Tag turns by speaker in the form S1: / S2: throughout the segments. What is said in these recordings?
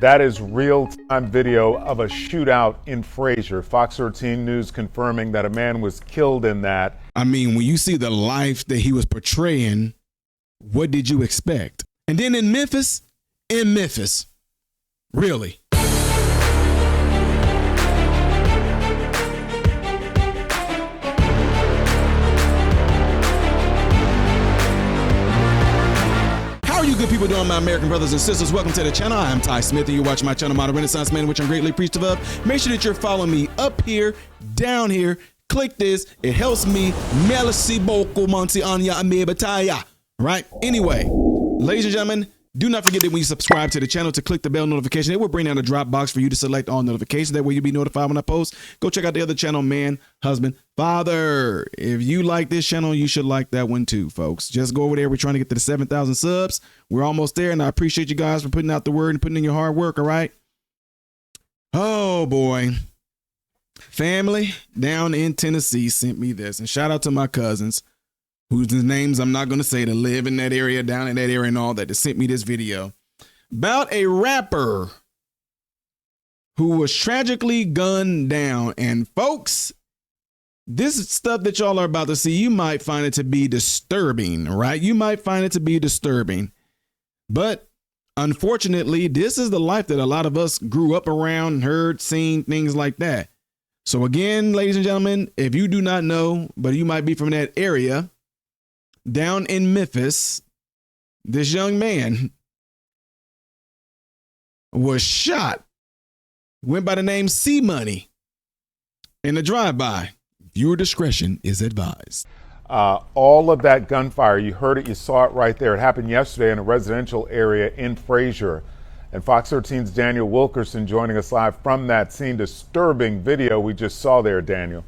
S1: That is real-time video of a shootout in Frazier. Fox 13 News confirming that a man was killed in that.
S2: I mean, when you see the life that he was portraying, what did you expect? And then in Memphis, really? How are you good people doing, my American brothers and sisters? Welcome to the channel. I'm Ty Smith, and you're watching my channel, Modern Renaissance Man, which I'm greatly appreciative of. Make sure that you're following me up here, down here. Click this. It helps me. Merci beaucoup, Monty Anya Amebataya. Right? Anyway, ladies and gentlemen, do not forget that when you subscribe to the channel to click the bell notification. It will bring down a drop box for you to select all notifications. That way you'll be notified when I post. Go check out the other channel, Man, Husband, Father. If you like this channel, you should like that one too, folks. Just go over there. We're trying to get to the 7,000 subs. We're almost there, and I appreciate you guys for putting out the word and putting in your hard work, all right? Oh, boy. Family down in Tennessee sent me this. And shout out to my cousins, whose names I'm not going to say, to live in that area, down in that area and all that, that sent me this video about a rapper who was tragically gunned down. And folks, this stuff that y'all are about to see, you might find it to be disturbing, right? You might find it to be disturbing. But unfortunately, this is the life that a lot of us grew up around, heard, seen, things like that. So again, ladies and gentlemen, if you do not know, but you might be from that area, down in Memphis, this young man was shot, went by the name C Money, in a drive-by. Viewer discretion is advised.
S1: All of that gunfire, you heard it, you saw it right there. It happened yesterday in a residential area in Frazier. And Fox 13's Daniel Wilkerson joining us live from that scene. Disturbing video we just saw there, Daniel.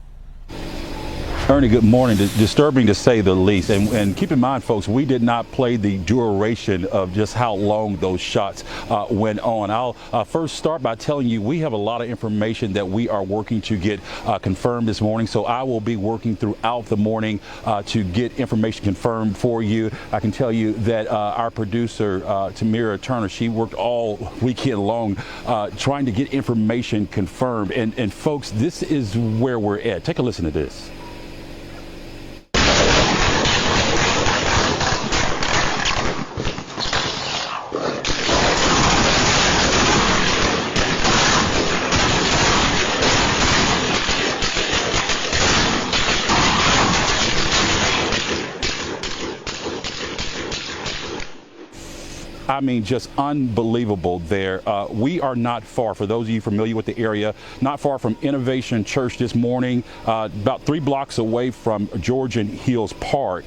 S3: Ernie, good morning. Disturbing to say the least. And keep in mind, folks, we did not play the duration of just how long those shots went on. I'll first start by telling you we have a lot of information that we are working to get confirmed this morning. So I will be working throughout the morning to get information confirmed for you. I can tell you that our producer, Tamira Turner, she worked all weekend long trying to get information confirmed. And folks, this is where we're at. Take a listen to this. I mean, just unbelievable there. We are not far, for those of you familiar with the area, not far from Innovation Church this morning, about 3 blocks away from Georgian Hills Park.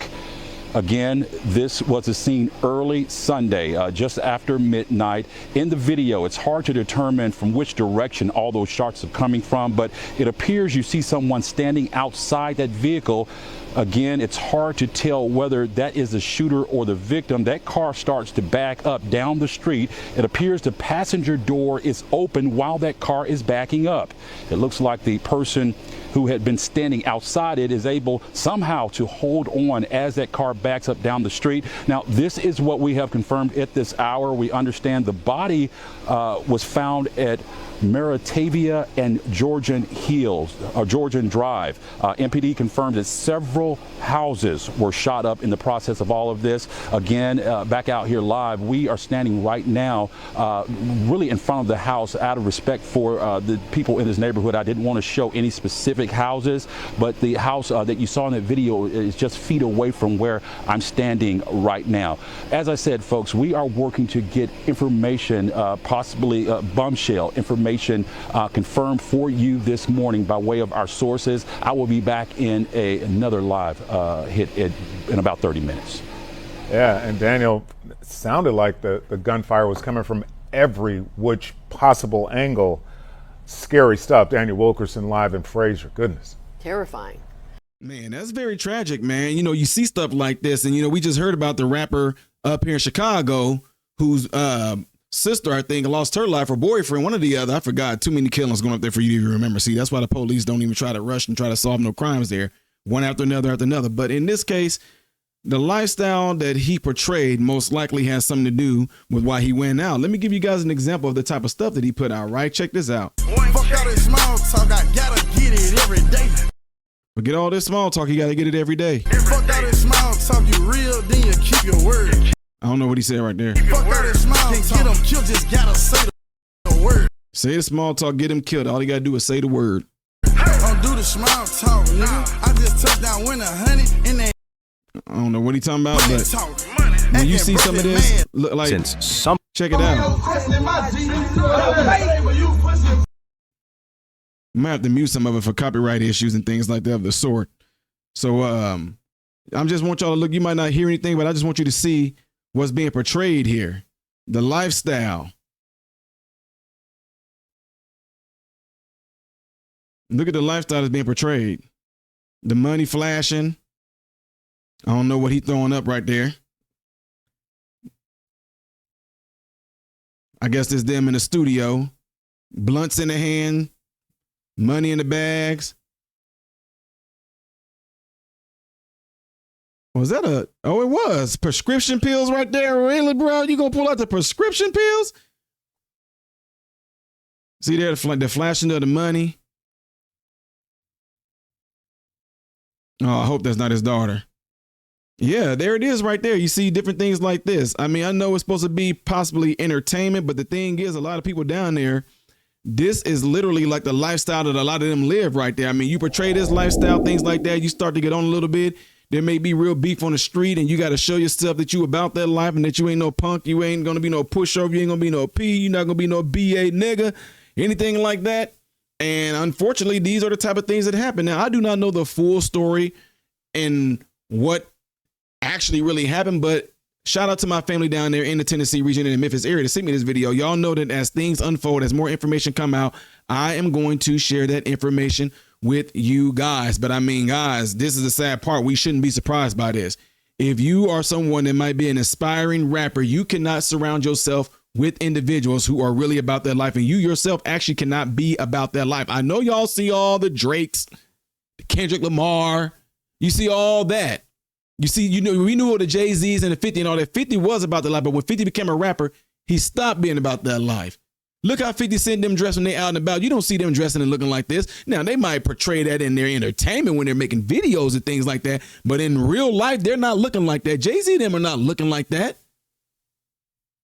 S3: Again, this was a scene early Sunday, just after midnight. In the video, it's hard to determine from which direction all those shots are coming from, but it appears you see someone standing outside that vehicle. Again, it's hard to tell whether that is the shooter or the victim. That car starts to back up down the street. It appears the passenger door is open while that car is backing up. It looks like the person who had been standing outside it is able somehow to hold on as that car backs up down the street. Now, this is what we have confirmed at this hour. We understand the body was found at Meritavia and Georgian Hills, Georgian Drive. MPD confirmed that several houses were shot up in the process of all of this. Again, back out here live, we are standing right now really in front of the house out of respect for the people in this neighborhood. I didn't want to show any specific houses, but the house that you saw in that video is just feet away from where I'm standing right now. As I said, folks, we are working to get information, possibly bombshell information confirmed for you this morning by way of our sources. I will be back in another live hit in about 30 minutes.
S1: Yeah, and Daniel, it sounded like the gunfire was coming from every which possible angle. Scary stuff. Daniel Wilkerson live in Frazier. Goodness.
S4: Terrifying.
S2: Man, that's very tragic, man. You know, you see stuff like this, and, you know, we just heard about the rapper up here in Chicago whose sister, I think, lost her life, or boyfriend, one or the other. I forgot. Too many killings going up there for you to even remember. See, that's why the police don't even try to rush and try to solve no crimes there, one after another after another. But in this case, the lifestyle that he portrayed most likely has something to do with why he went out. Let me give you guys an example of the type of stuff that he put out, right? Check this out.
S4: Fuck all this small talk, I gotta get it every day.
S2: Forget all this small talk, you gotta get it every day.
S4: Fuck all this small talk, you real, then you keep your word.
S2: I don't know what he said right there.
S4: Fuck all this small talk, get him killed, just gotta say the word.
S2: Say the small talk, get him killed. All you gotta do is say the word.
S4: Don't do the small talk, nigga. I just touched down with 100 in that.
S2: I don't know what he talking about, but
S4: talk.
S2: when you see some of this, look like, check it out. I might have to mute some of it for copyright issues and things like that of the sort. So I just want y'all to look. You might not hear anything, but I just want you to see what's being portrayed here. The lifestyle. Look at the lifestyle that's being portrayed. The money flashing. I don't know what he's throwing up right there. I guess it's them in the studio. Blunts in the hand. Money in the bags. Was that a... Oh, it was. Prescription pills right there. Really, bro? You gonna pull out the prescription pills? See there, the flashing of the money. Oh, I hope that's not his daughter. Yeah, there it is right there. You see different things like this. I mean, I know it's supposed to be possibly entertainment, but the thing is, a lot of people down there, this is literally like the lifestyle that a lot of them live right there. I mean, you portray this lifestyle, things like that, you start to get on a little bit. There may be real beef on the street, and you got to show yourself that you about that life and that you ain't no punk. You ain't going to be no pushover. You ain't going to be no P. You're not going to be no BA nigga, anything like that. And unfortunately, these are the type of things that happen. Now, I do not know the full story and what actually really happened, but shout out to my family down there in the Tennessee region in the Memphis area to send me this video. Y'all know that as things unfold, as more information come out, I am going to share that information with you guys. But I mean, guys, this is the sad part. We shouldn't be surprised by this. If you are someone that might be an aspiring rapper, you cannot surround yourself with individuals who are really about their life, and you yourself actually cannot be about their life. I know y'all see all the Drakes, the Kendrick Lamar, you see all that. You see, you know, we knew all the Jay-Z's and the 50 and all that. 50 was about the life, but when 50 became a rapper, he stopped being about that life. Look how 50 Cent them dressed when they out and about. You don't see them dressing and looking like this. Now, they might portray that in their entertainment when they're making videos and things like that, but in real life, they're not looking like that. Jay-Z them are not looking like that.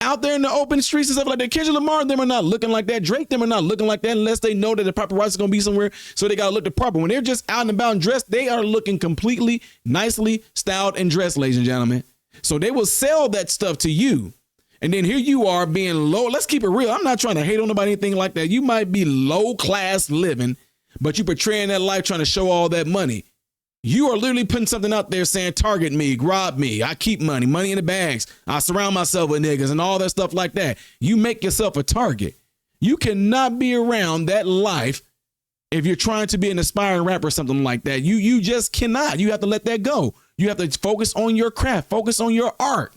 S2: Out there in the open streets and stuff like that, Kendrick Lamar them are not looking like that. Drake them are not looking like that unless they know that the paparazzi is going to be somewhere, so they got to look the proper. When they're just out and about and dressed, they are looking completely nicely styled and dressed, ladies and gentlemen. So they will sell that stuff to you. And then here you are being low. Let's keep it real. I'm not trying to hate on nobody, anything like that. You might be low class living, but you portraying that life trying to show all that money. You are literally putting something out there saying, target me, rob me. I keep money in the bags. I surround myself with niggas and all that stuff like that. You make yourself a target. You cannot be around that life if you're trying to be an aspiring rapper or something like that. You just cannot. You have to let that go. You have to focus on your craft, focus on your art.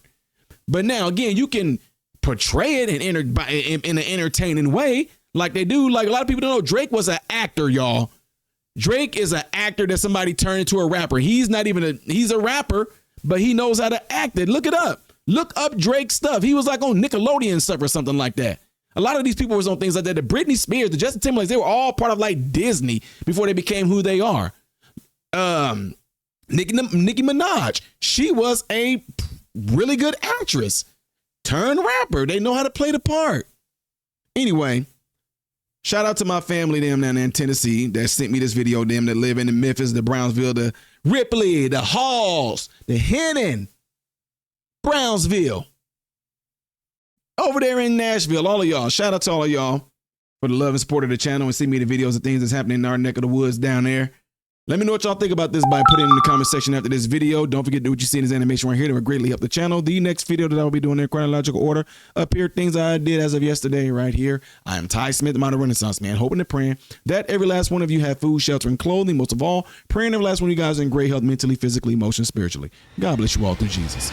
S2: But now, again, you can portray it in an entertaining way like they do. Like a lot of people don't know, Drake was an actor, y'all. Drake is an actor that somebody turned into a rapper. He's not even he's a rapper, but he knows how to act it. Look it up. Look up Drake's stuff. He was like on Nickelodeon stuff or something like that. A lot of these people was on things like that. The Britney Spears, the Justin Timberlakes, they were all part of like Disney before they became who they are. Nicki Minaj, she was a really good actress turned rapper. They know how to play the part. Anyway, shout out to my family, them down there in Tennessee that sent me this video, them that live in the Memphis, the Brownsville, the Ripley, the Halls, the Hennon, Brownsville, over there in Nashville, all of y'all. Shout out to all of y'all for the love and support of the channel and send me the videos of things that's happening in our neck of the woods down there. Let me know what y'all think about this by putting it in the comment section after this video. Don't forget to do what you see in this animation right here. That would greatly help the channel. The next video that I will be doing in chronological order up here, things I did as of yesterday right here. I am Ty Smith, the Modern Renaissance Man, hoping and praying that every last one of you have food, shelter, and clothing. Most of all, praying every last one of you guys are in great health mentally, physically, emotionally, spiritually. God bless you all through Jesus.